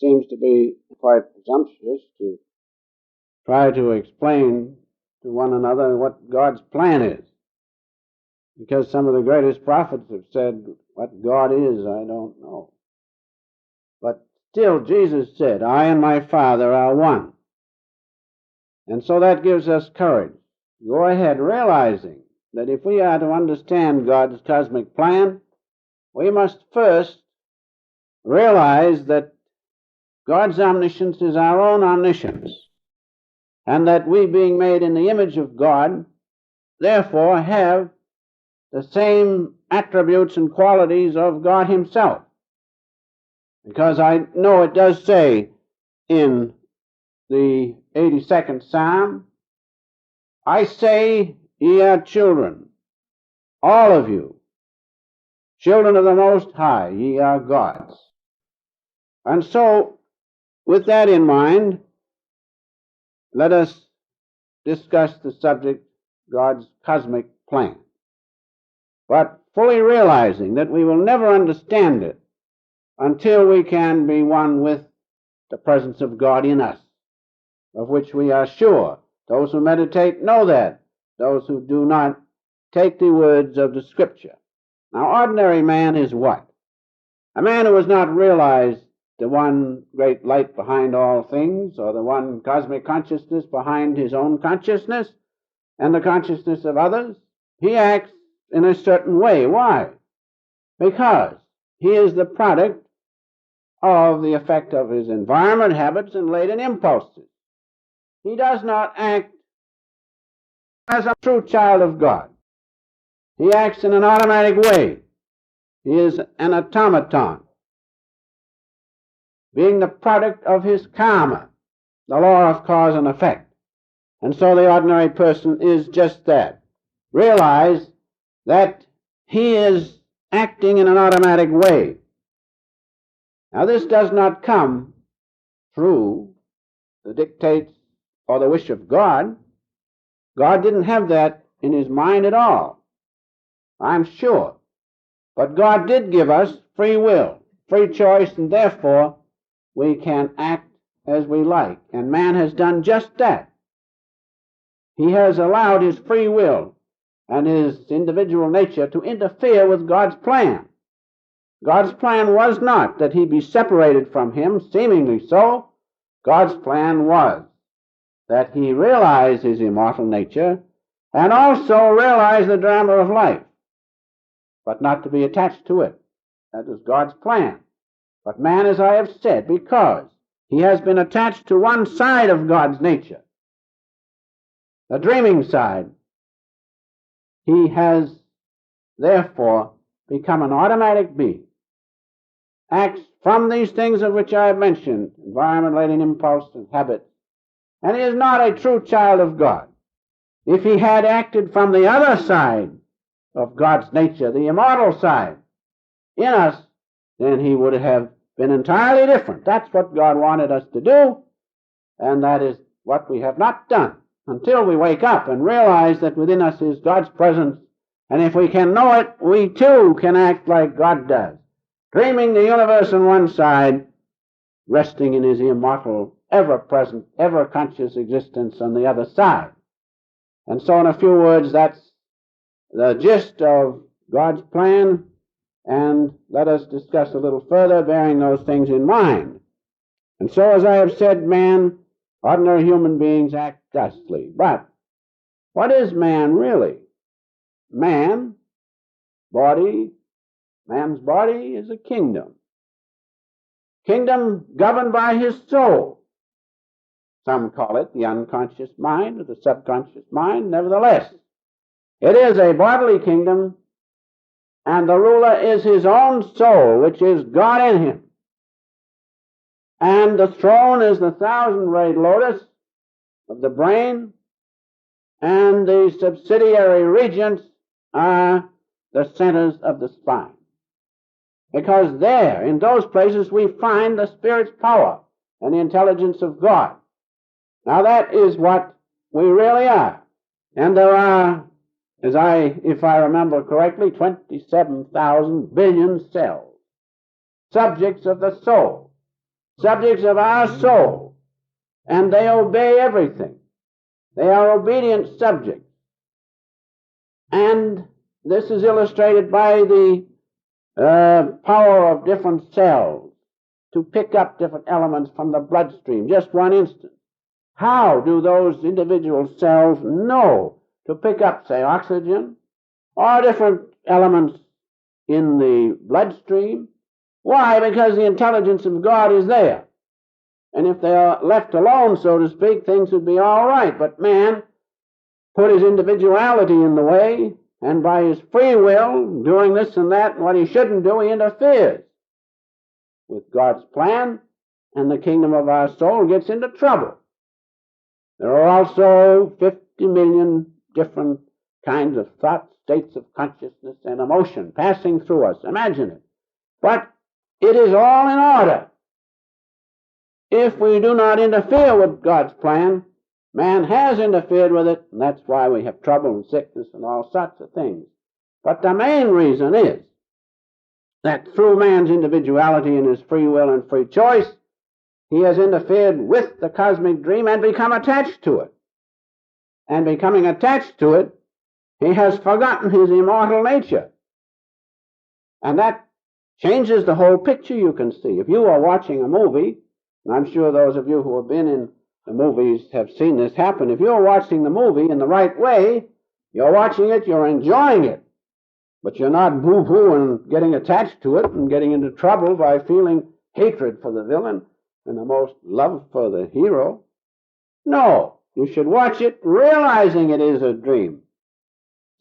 seems to be quite presumptuous to try to explain to one another what God's plan is. Because some of the greatest prophets have said, what God is, I don't know. But still, Jesus said, I and my Father are one. And so that gives us courage. Go ahead realizing that if we are to understand God's cosmic plan, we must first realize that God's omniscience is our own omniscience, and that we, being made in the image of God, therefore have the same attributes and qualities of God himself. Because I know it does say in the 82nd Psalm, I say, ye are children, all of you, children of the Most High, ye are God's. And so, with that in mind, let us discuss the subject, God's cosmic plan. But fully realizing that we will never understand it until we can be one with the presence of God in us, of which we are sure. Those who meditate know that. Those who do not take the words of the Scripture. Now, ordinary man is what? A man who has not realized the one great light behind all things, or the one cosmic consciousness behind his own consciousness and the consciousness of others. He acts in a certain way. Why? Because he is the product of the effect of his environment, habits, and latent impulses. He does not act as a true child of God. He acts in an automatic way. He is an automaton, being the product of his karma, the law of cause and effect. And so the ordinary person is just that. Realize that he is acting in an automatic way. Now, this does not come through the dictates or the wish of God. God didn't have that in his mind at all, I'm sure. But God did give us free will, free choice, and therefore we can act as we like. And man has done just that. He has allowed his free will and his individual nature to interfere with God's plan. God's plan was not that he be separated from him, seemingly so. God's plan was that he realize his immortal nature and also realize the drama of life, but not to be attached to it. That is God's plan. But man, as I have said, because he has been attached to one side of God's nature, the dreaming side, he has therefore become an automatic being, acts from these things of which I have mentioned, environment, latent impulse, and habit, and he is not a true child of God. If he had acted from the other side of God's nature, the immortal side, in us, then he would have been entirely different. That's what God wanted us to do, and that is what we have not done until we wake up and realize that within us is God's presence, and if we can know it, we too can act like God does, dreaming the universe on one side, resting in his immortal, ever-present, ever-conscious existence on the other side. And so in a few words, that's the gist of God's plan, and let us discuss a little further, bearing those things in mind. And so, as I have said, man, ordinary human beings act justly. But what is man really? Man's body is a kingdom. Kingdom governed by his soul. Some call it the unconscious mind or the subconscious mind. Nevertheless, it is a bodily kingdom, and the ruler is his own soul, which is God in him. And the throne is the thousand-rayed lotus of the brain, and the subsidiary regions are the centers of the spine. Because there, in those places, we find the Spirit's power and the intelligence of God. Now that is what we really are. And there are, if I remember correctly, 27,000 billion cells, subjects of the soul. subjects of our soul, and they obey everything. They are obedient subjects. And this is illustrated by the power of different cells to pick up different elements from the bloodstream. Just one instance. How do those individual cells know to pick up, say, oxygen or different elements in the bloodstream? Why? Because the intelligence of God is there. And if they are left alone, so to speak, things would be all right. But man put his individuality in the way, and by his free will, doing this and that, and what he shouldn't do, he interferes with God's plan, and the kingdom of our soul gets into trouble. There are also 50 million different kinds of thoughts, states of consciousness, and emotion passing through us. Imagine it. But it is all in order. If we do not interfere with God's plan, man has interfered with it, and that's why we have trouble and sickness and all sorts of things. But the main reason is that through man's individuality and his free will and free choice, he has interfered with the cosmic dream and become attached to it. And becoming attached to it, he has forgotten his immortal nature. And that changes the whole picture you can see. If you are watching a movie, and I'm sure those of you who have been in the movies have seen this happen, if you're watching the movie in the right way, you're watching it, you're enjoying it. But you're not boo-hoo and getting attached to it and getting into trouble by feeling hatred for the villain and the most love for the hero. No, you should watch it realizing it is a dream.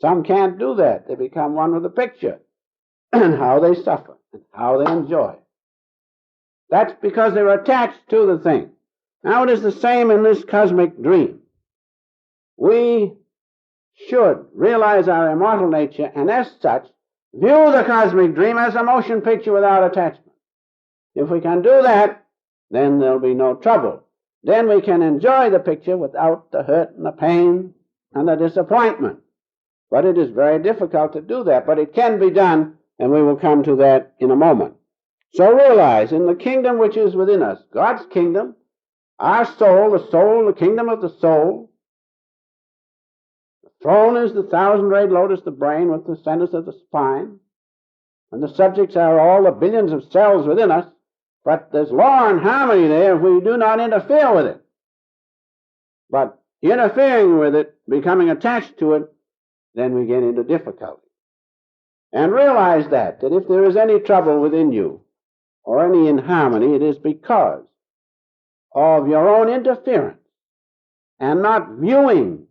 Some can't do that. They become one with the picture and how they suffer and how they enjoy. That's because they're attached to the thing. Now it is the same in this cosmic dream. We should realize our immortal nature and as such view the cosmic dream as a motion picture without attachment. If we can do that, then there'll be no trouble. Then we can enjoy the picture without the hurt and the pain and the disappointment. But it is very difficult to do that, but it can be done, and we will come to that in a moment. So realize, in the kingdom which is within us, God's kingdom, our soul, the kingdom of the soul, the throne is the thousand-rayed lotus, the brain with the centers of the spine, and the subjects are all the billions of cells within us, but there's law and harmony there if we do not interfere with it. But interfering with it, becoming attached to it, then we get into difficulty. And realize that if there is any trouble within you, or any inharmony, it is because of your own interference and not viewing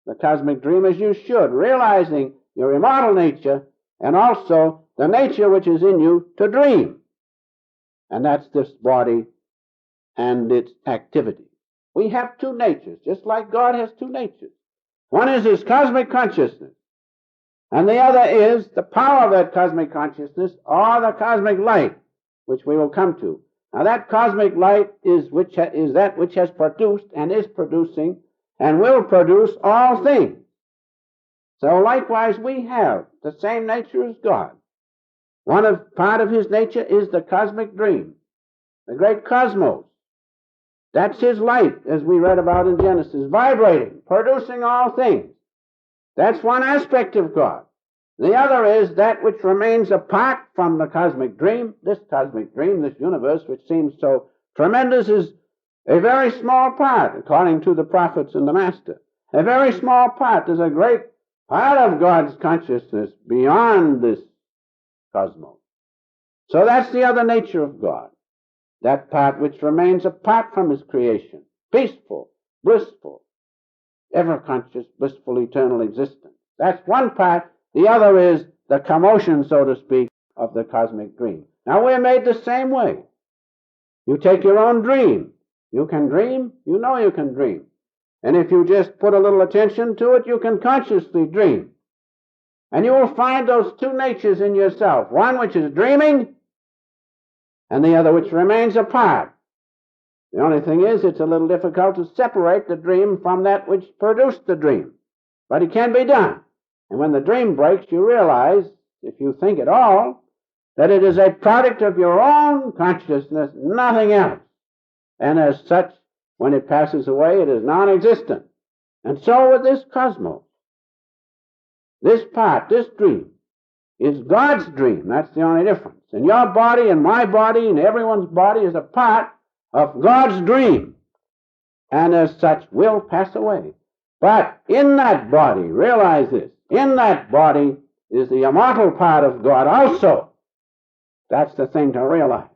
the cosmic dream as you should, realizing your immortal nature and also the nature which is in you to dream. And that's this body and its activity. We have two natures, just like God has two natures. One is his cosmic consciousness, and the other is the power of that cosmic consciousness, or the cosmic light, which we will come to. Now that cosmic light is that which has produced and is producing and will produce all things. So likewise we have the same nature as God. Part of his nature is the cosmic dream, the great cosmos. That's his light, as we read about in Genesis, vibrating, producing all things. That's one aspect of God. The other is that which remains apart from the cosmic dream. This cosmic dream, this universe, which seems so tremendous, is a very small part, according to the prophets and the Master. A very small part. There's a great part of God's consciousness beyond this cosmos. So that's the other nature of God. That part which remains apart from his creation. Peaceful, blissful, ever-conscious, blissful, eternal existence. That's one part. The other is the commotion, so to speak, of the cosmic dream. Now we're made the same way. You take your own dream. You can dream. You know you can dream. And if you just put a little attention to it, you can consciously dream. And you will find those two natures in yourself. One which is dreaming, and the other which remains apart. The only thing is, it's a little difficult to separate the dream from that which produced the dream. But it can be done. And when the dream breaks, you realize, if you think at all, that it is a product of your own consciousness, nothing else. And as such, when it passes away, it is non-existent. And so with this cosmos, this part, this dream, is God's dream. That's the only difference. And your body and my body and everyone's body is a part of God's dream, and as such will pass away. But in that body, realize this, in that body is the immortal part of God also. That's the thing to realize.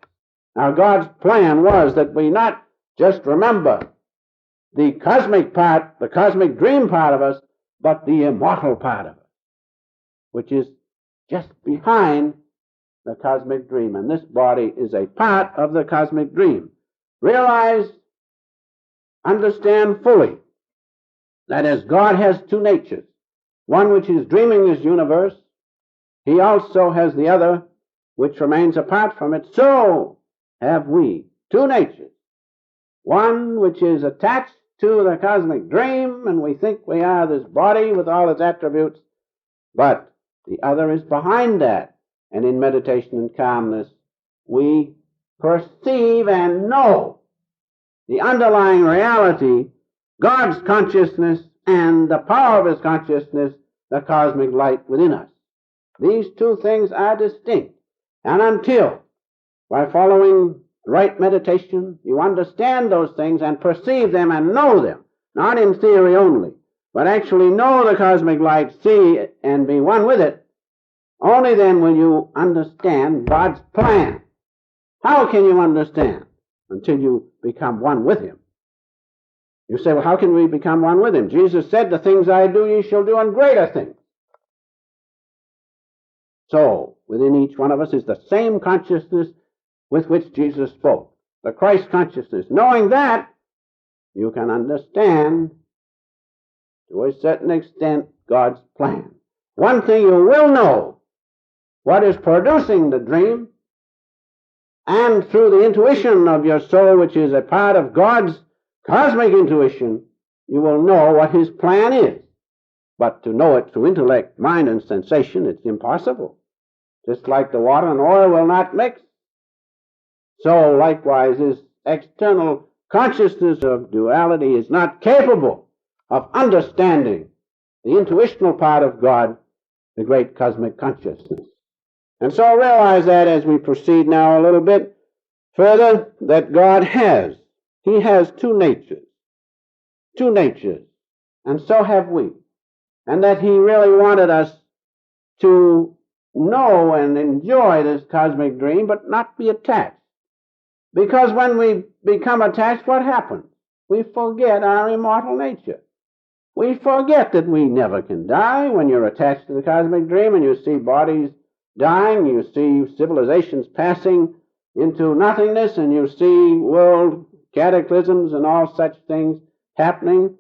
Now, God's plan was that we not just remember the cosmic part, the cosmic dream part of us, but the immortal part of us, which is just behind the cosmic dream. And this body is a part of the cosmic dream. Realize, understand fully that as God has two natures, one which is dreaming this universe, he also has the other which remains apart from it. So have we two natures. One which is attached to the cosmic dream, and we think we are this body with all its attributes, but the other is behind that. And in meditation and calmness, we perceive and know the underlying reality, God's consciousness and the power of his consciousness, the cosmic light within us. These two things are distinct. And until, by following right meditation, you understand those things and perceive them and know them, not in theory only, but actually know the cosmic light, see it, and be one with it, only then will you understand God's plan. How can you understand? Until you become one with him. You say, well, how can we become one with him? Jesus said, the things I do, ye shall do, and greater things. So, within each one of us is the same consciousness with which Jesus spoke, the Christ consciousness. Knowing that, you can understand, to a certain extent, God's plan. One thing you will know, what is producing the dream, and through the intuition of your soul, which is a part of God's cosmic intuition, you will know what his plan is. But to know it through intellect, mind, and sensation, it's impossible. Just like the water and oil will not mix, so likewise this external consciousness of duality is not capable of understanding the intuitional part of God, the great cosmic consciousness. And so realize that as we proceed now a little bit further, that God has. He has two natures, and so have we. And that he really wanted us to know and enjoy this cosmic dream, but not be attached. Because when we become attached, what happens? We forget our immortal nature. We forget that we never can die. When you're attached to the cosmic dream and you see bodies dying, you see civilizations passing into nothingness, and you see world cataclysms and all such things happening,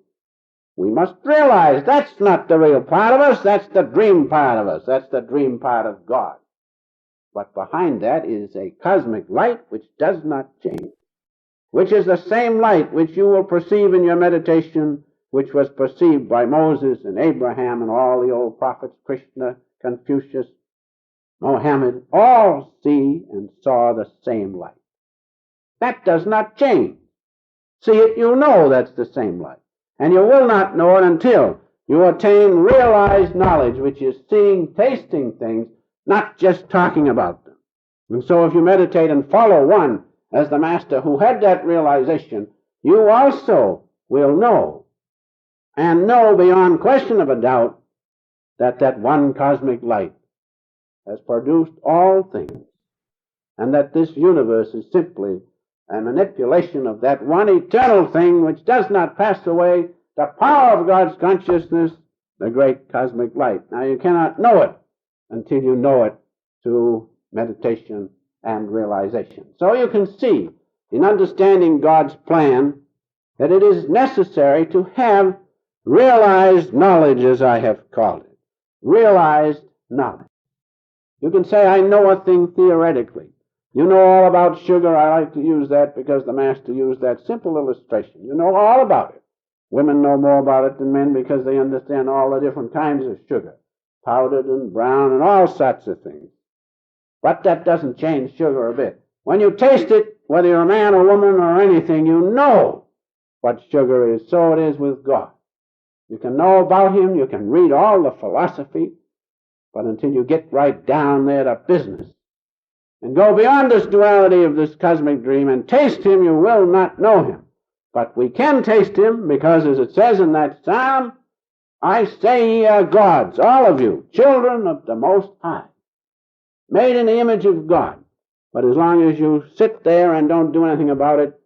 we must realize that's not the real part of us, that's the dream part of us, that's the dream part of God. But behind that is a cosmic light which does not change, which is the same light which you will perceive in your meditation, which was perceived by Moses and Abraham and all the old prophets, Krishna, Confucius, Mohammed, all see and saw the same light. That does not change. See it, you know that's the same light. And you will not know it until you attain realized knowledge, which is seeing, tasting things, not just talking about them. And so if you meditate and follow one as the master who had that realization, you also will know, and know beyond question of a doubt, that that one cosmic light has produced all things, and that this universe is simply a manipulation of that one eternal thing which does not pass away, the power of God's consciousness, the great cosmic light. Now you cannot know it until you know it through meditation and realization. So you can see, in understanding God's plan, that it is necessary to have realized knowledge, as I have called it. Realized knowledge. You can say, I know a thing theoretically. You know all about sugar. I like to use that because the master used that simple illustration. You know all about it. Women know more about it than men because they understand all the different kinds of sugar, powdered and brown and all sorts of things. But that doesn't change sugar a bit. When you taste it, whether you're a man or woman or anything, you know what sugar is. So it is with God. You can know about Him, you can read all the philosophy, but until you get right down there to business and go beyond this duality of this cosmic dream and taste Him, you will not know Him. But we can taste Him because, as it says in that psalm, I say ye are gods, all of you, children of the Most High, made in the image of God. But as long as you sit there and don't do anything about it,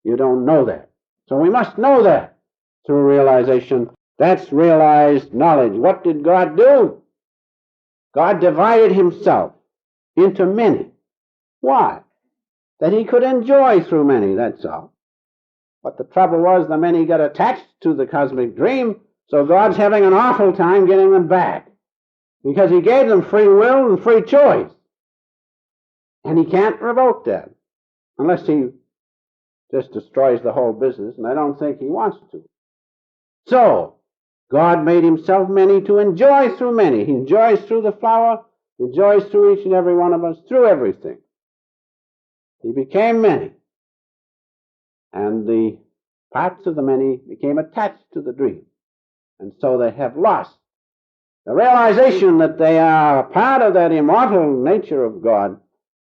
you don't know that. So we must know that through realization. That's realized knowledge. What did God do? God divided Himself into many. Why? That He could enjoy through many, that's all. But the trouble was the many got attached to the cosmic dream, so God's having an awful time getting them back, because He gave them free will and free choice. And He can't revoke that unless He just destroys the whole business, and I don't think He wants to. So, God made Himself many to enjoy through many. He enjoys through the flower, He enjoys through each and every one of us, through everything. He became many. And the parts of the many became attached to the dream. And so they have lost the realization that they are a part of that immortal nature of God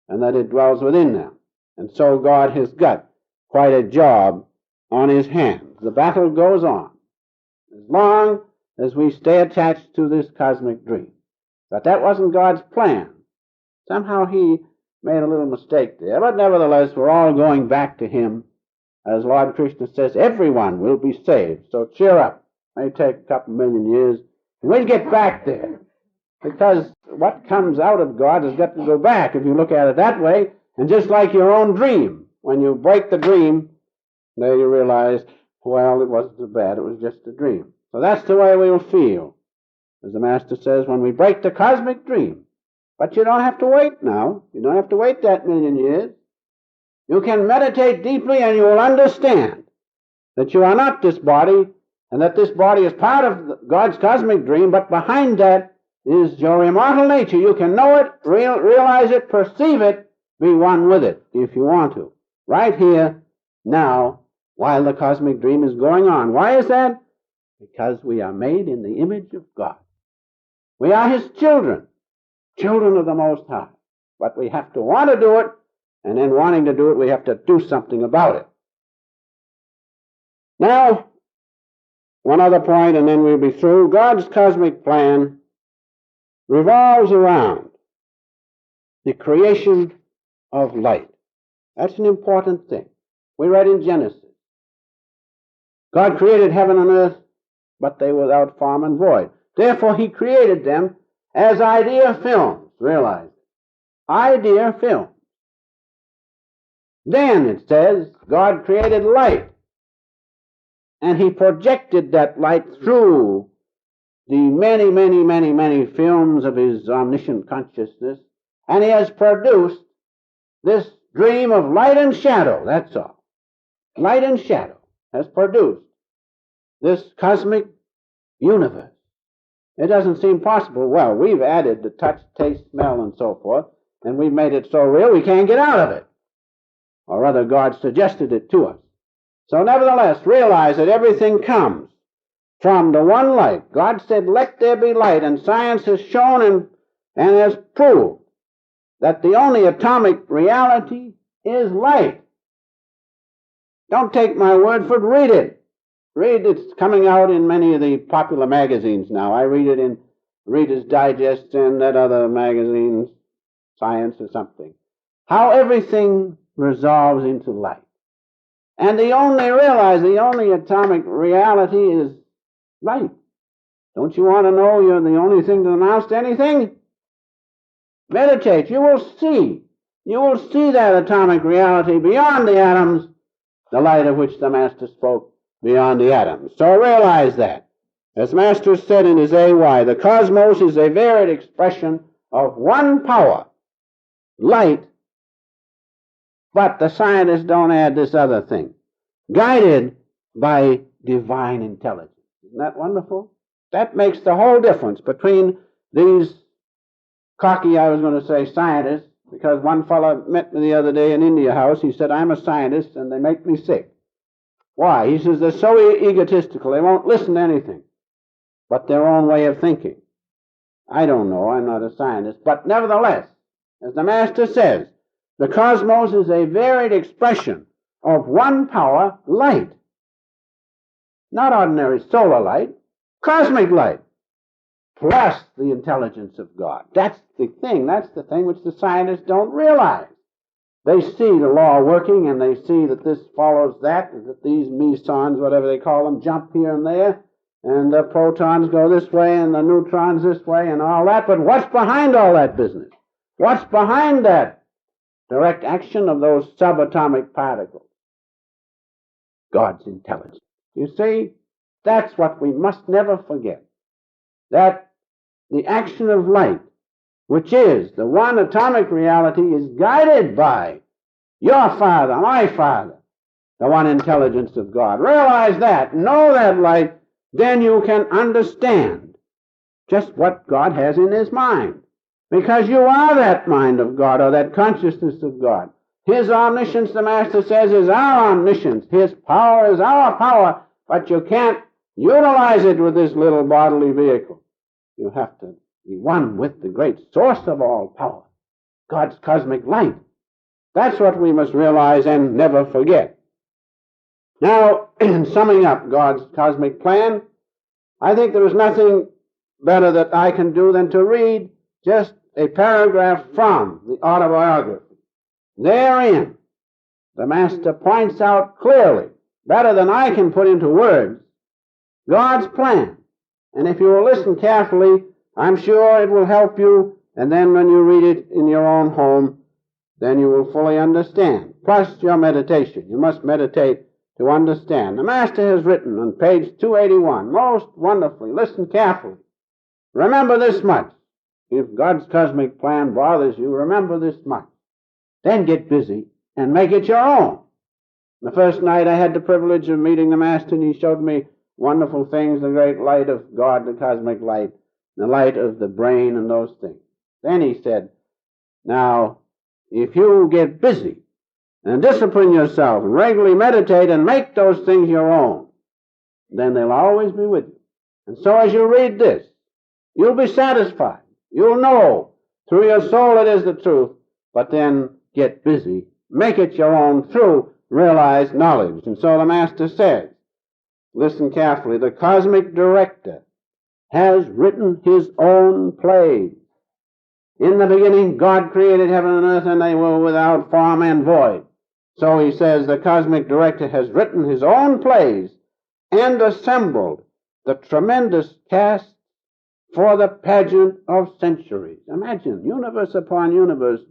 and that it dwells within them. And so God has got quite a job on His hands. The battle goes on as long as we stay attached to this cosmic dream. But that wasn't God's plan. Somehow He made a little mistake there. But nevertheless, we're all going back to Him. As Lord Krishna says, everyone will be saved. So cheer up. It may take a couple million years, and we'll get back there. Because what comes out of God has got to go back, if you look at it that way. And just like your own dream, when you break the dream, there you realize, well, it wasn't so bad, it was just a dream. So that's the way we'll feel, as the Master says, when we break the cosmic dream. But you don't have to wait now. You don't have to wait that million years. You can meditate deeply and you will understand that you are not this body and that this body is part of God's cosmic dream, but behind that is your immortal nature. You can know it, realize it, perceive it, be one with it if you want to. Right here, now, while the cosmic dream is going on. Why is that? Because we are made in the image of God. We are His children, children of the Most High. But we have to want to do it, and in wanting to do it, we have to do something about it. Now, one other point, and then we'll be through. God's cosmic plan revolves around the creation of light. That's an important thing. We read in Genesis, God created heaven and earth, but they were without form and void. Therefore, He created them as idea films. Realize it. Idea films. Then it says God created light, and He projected that light through the many, many, many, many films of His omniscient consciousness, and He has produced this dream of light and shadow. That's all. Light and shadow has produced this cosmic universe. It doesn't seem possible. Well, we've added the touch, taste, smell, and so forth, and we've made it so real we can't get out of it. Or rather, God suggested it to us. So nevertheless, realize that everything comes from the one light. God said, let there be light, and science has shown and has proved that the only atomic reality is light. Don't take my word for it, read it. Read, it's coming out in many of the popular magazines now. I read it in Reader's Digest and that other magazines, Science or something. How everything resolves into light. And the only atomic reality is light. Don't you want to know you're the only thing to announce to anything? Meditate. You will see. You will see that atomic reality beyond the atoms, the light of which the Master spoke beyond the atoms. So realize that. As Master said in his AY, the cosmos is a varied expression of one power, light, but the scientists don't add this other thing, guided by divine intelligence. Isn't that wonderful? That makes the whole difference between these cocky, I was going to say scientist, because one fellow met me the other day in India House. He said, I'm a scientist and they make me sick. Why? He says, they're so egotistical, they won't listen to anything but their own way of thinking. I don't know, I'm not a scientist, but nevertheless, as the Master says, the cosmos is a varied expression of one power, light. Not ordinary solar light, cosmic light, plus the intelligence of God. That's the thing which the scientists don't realize. They see the law working, and they see that this follows that, and that these mesons, whatever they call them, jump here and there, and the protons go this way, and the neutrons this way, and all that. But what's behind all that business? What's behind that direct action of those subatomic particles? God's intelligence. You see, that's what we must never forget. That the action of light, which is the one atomic reality, is guided by your Father, my Father, the one intelligence of God. Realize that, know that light, then you can understand just what God has in his mind. Because you are that mind of God, or that consciousness of God. His omniscience, the Master says, is our omniscience. His power is our power, but you can't utilize it with this little bodily vehicle. You have to be one with the great source of all power, God's cosmic light. That's what we must realize and never forget. Now, in summing up God's cosmic plan, I think there is nothing better that I can do than to read just a paragraph from the autobiography. Therein, the Master points out clearly, better than I can put into words, God's plan. And if you will listen carefully, I'm sure it will help you, and then when you read it in your own home, then you will fully understand. Plus your meditation. You must meditate to understand. The Master has written on page 281, most wonderfully, listen carefully. Remember this much. If God's cosmic plan bothers you, remember this much. Then get busy and make it your own. The first night I had the privilege of meeting the Master, and he showed me wonderful things, the great light of God, the cosmic light, the light of the brain and those things. Then he said, now, if you get busy and discipline yourself and regularly meditate and make those things your own, then they'll always be with you. And so as you read this, you'll be satisfied. You'll know through your soul it is the truth, but then get busy. Make it your own through realized knowledge. And so the Master says, listen carefully, the cosmic director has written his own plays. In the beginning, God created heaven and earth, and they were without form and void. So he says the cosmic director has written his own plays and assembled the tremendous cast for the pageant of centuries. Imagine, universe upon universe,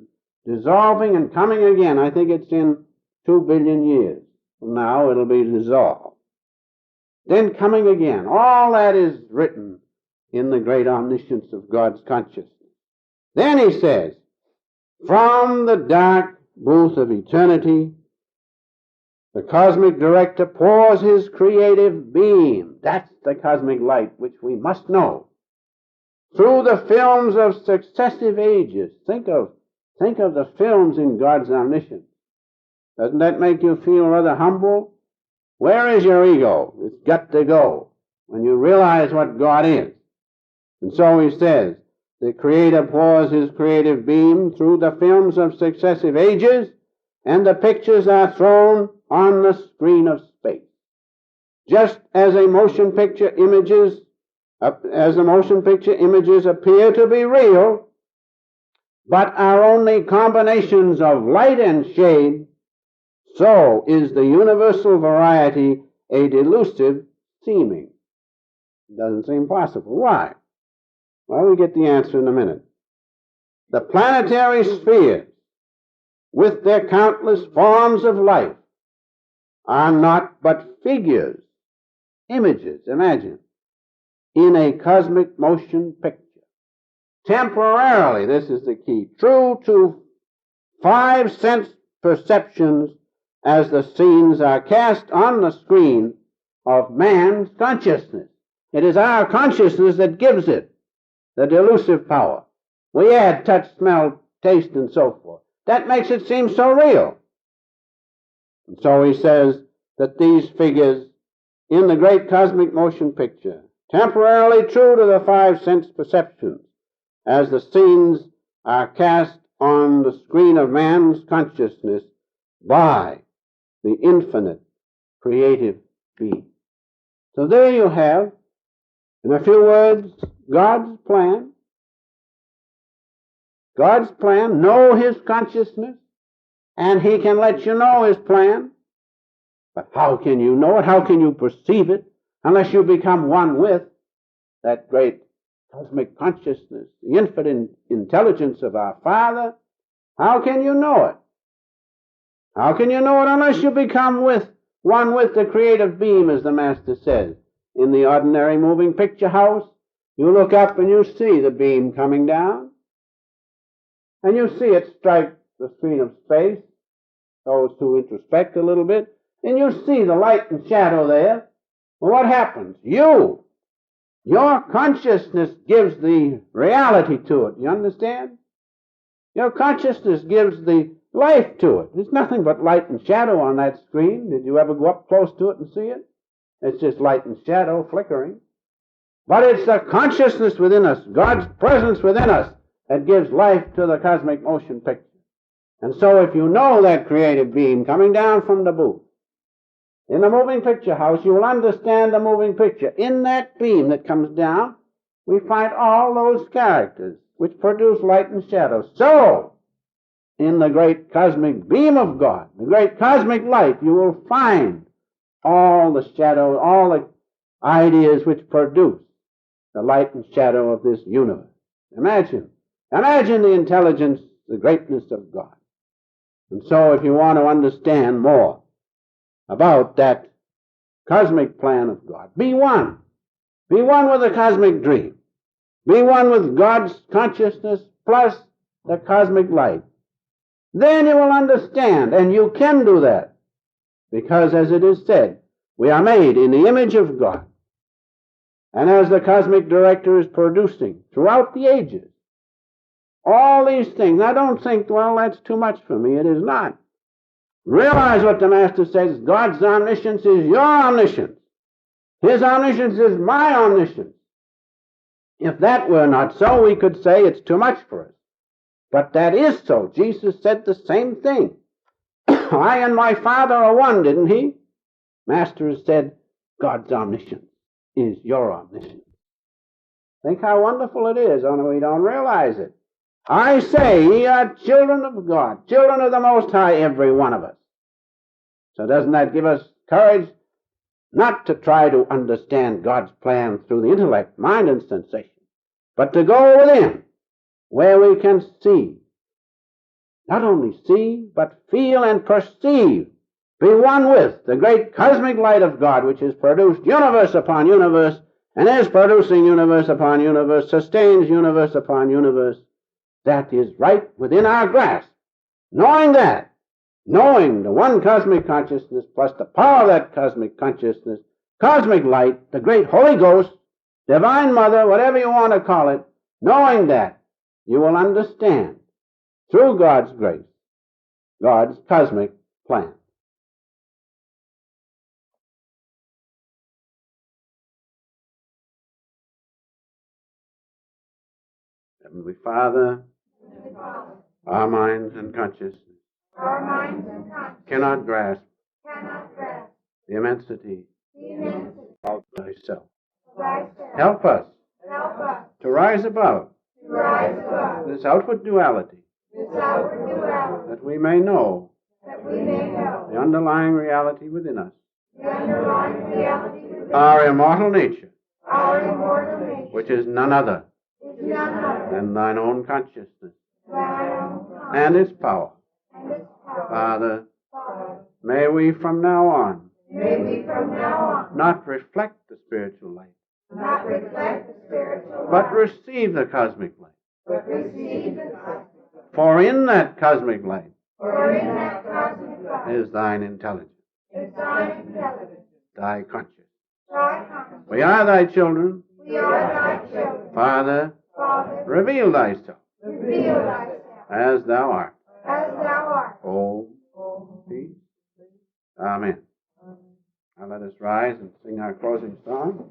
dissolving and coming again. I think it's in 2 billion years from now it'll be dissolved. Then coming again. All that is written in the great omniscience of God's consciousness. Then he says, from the dark booth of eternity, the cosmic director pours his creative beam. That's the cosmic light which we must know. Through the films of successive ages. Think of the films in God's omniscience. Doesn't that make you feel rather humble? Where is your ego? It's got to go when you realize what God is. And so he says, the Creator pours his creative beam through the films of successive ages, and the pictures are thrown on the screen of space. Just as the motion picture images appear to be real, but are only combinations of light and shade, so is the universal variety a delusive seeming. It doesn't seem possible. Why? Well, we'll get the answer in a minute. The planetary spheres, with their countless forms of life, are not but figures, images, imagine, in a cosmic motion picture. Temporarily, this is the key, true to 5 sense perceptions as the scenes are cast on the screen of man's consciousness. It is our consciousness that gives it the delusive power. We add touch, smell, taste, and so forth. That makes it seem so real. And so he says that these figures in the great cosmic motion picture, temporarily true to the five sense perceptions, as the scenes are cast on the screen of man's consciousness by the infinite creative being. So there you have, in a few words, God's plan. God's plan, know His consciousness, and He can let you know His plan. But how can you know it? How can you perceive it unless you become one with that great cosmic consciousness, the infinite intelligence of our Father? How can you know it? How can you know it unless you become one with the creative beam, as the Master says? In the ordinary moving picture house, you look up and you see the beam coming down, and you see it strike the screen of space, those who introspect a little bit, and you see the light and shadow there. Well, what happens? Your consciousness gives the reality to it. You understand? Your consciousness gives the life to it. There's nothing but light and shadow on that screen. Did you ever go up close to it and see it? It's just light and shadow flickering. But it's the consciousness within us, God's presence within us, that gives life to the cosmic motion picture. And so if you know that creative beam coming down from the booth, in the moving picture house, you will understand the moving picture. In that beam that comes down, we find all those characters which produce light and shadow. So, in the great cosmic beam of God, the great cosmic light, you will find all the shadow, all the ideas which produce the light and shadow of this universe. Imagine the intelligence, the greatness of God. And so if you want to understand more about that cosmic plan of God, be one. Be one with the cosmic dream. Be one with God's consciousness plus the cosmic light. Then you will understand, and you can do that, because as it is said, we are made in the image of God. And as the cosmic director is producing throughout the ages, all these things, now don't think, well, that's too much for me. It is not. Realize what the Master says, God's omniscience is your omniscience. His omniscience is my omniscience. If that were not so, we could say it's too much for us. But that is so. Jesus said the same thing. I and my Father are one, didn't he? Master has said, God's omniscience is your omniscience. Think how wonderful it is, only we don't realize it. I say, ye are children of God, children of the Most High, every one of us. So doesn't that give us courage not to try to understand God's plan through the intellect, mind, and sensation, but to go within, where we can see, not only see, but feel and perceive, be one with the great cosmic light of God, which has produced universe upon universe, and is producing universe upon universe, sustains universe upon universe. That is right within our grasp. Knowing that, knowing the one cosmic consciousness plus the power of that cosmic consciousness, cosmic light, the great Holy Ghost, Divine Mother, whatever you want to call it, knowing that, you will understand, through God's grace, God's cosmic plan. Heavenly Father, our minds and consciousness cannot grasp the immensity of thyself. Help us to rise above this outward duality, that we may know the underlying reality within us, our immortal nature, which is none other than thine own consciousness and its power. Father, may we from now on not reflect the spiritual light, but receive the cosmic light. For in that cosmic light is thine intelligence, thy consciousness. We are thy children. Father, reveal thyself Reveal thyself. As thou art. As thou art. Oh, peace. Amen. Now let us rise and sing our closing song.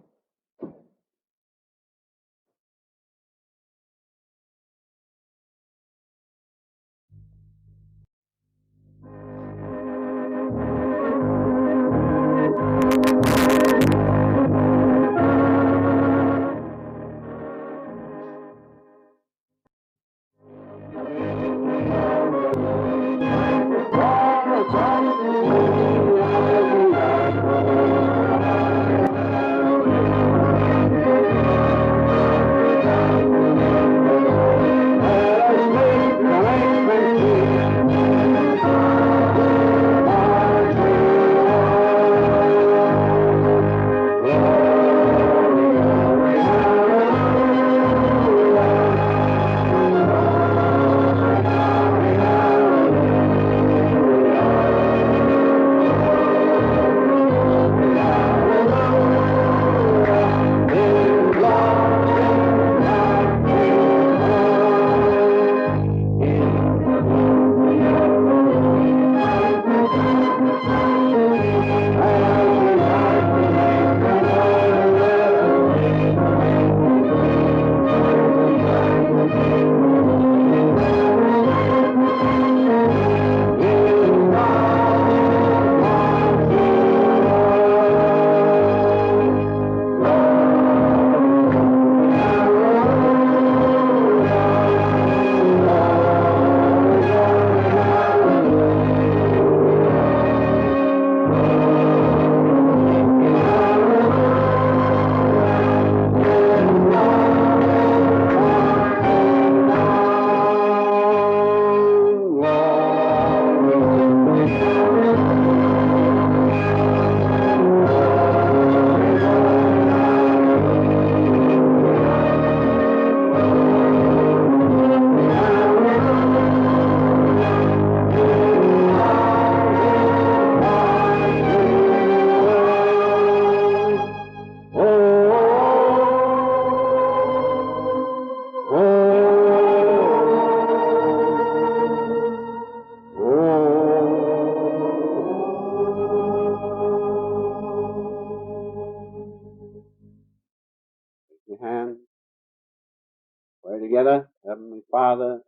Together, Heavenly Father,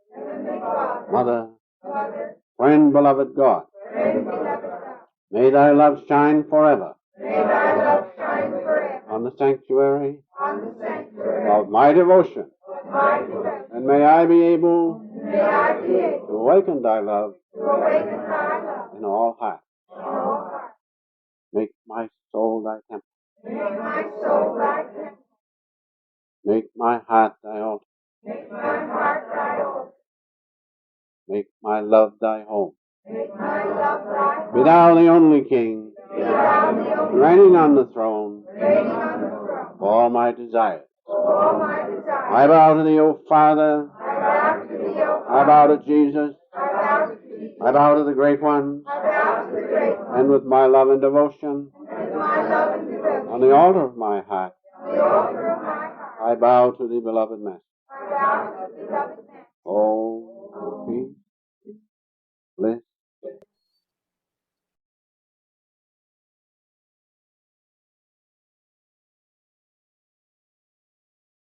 Mother, friend, beloved God, may thy love shine forever on the sanctuary of my devotion, and may I be able to awaken thy love in all hearts. Make my soul thy temple. Make my heart thy altar. Make my love thy home. Be thou the only King, reigning on the throne of all my desires. I bow to thee, O Father. I bow to Jesus. I bow to the Great One. And with my love and devotion on the altar of my heart, I bow to the beloved Master. Oh, peace, bliss,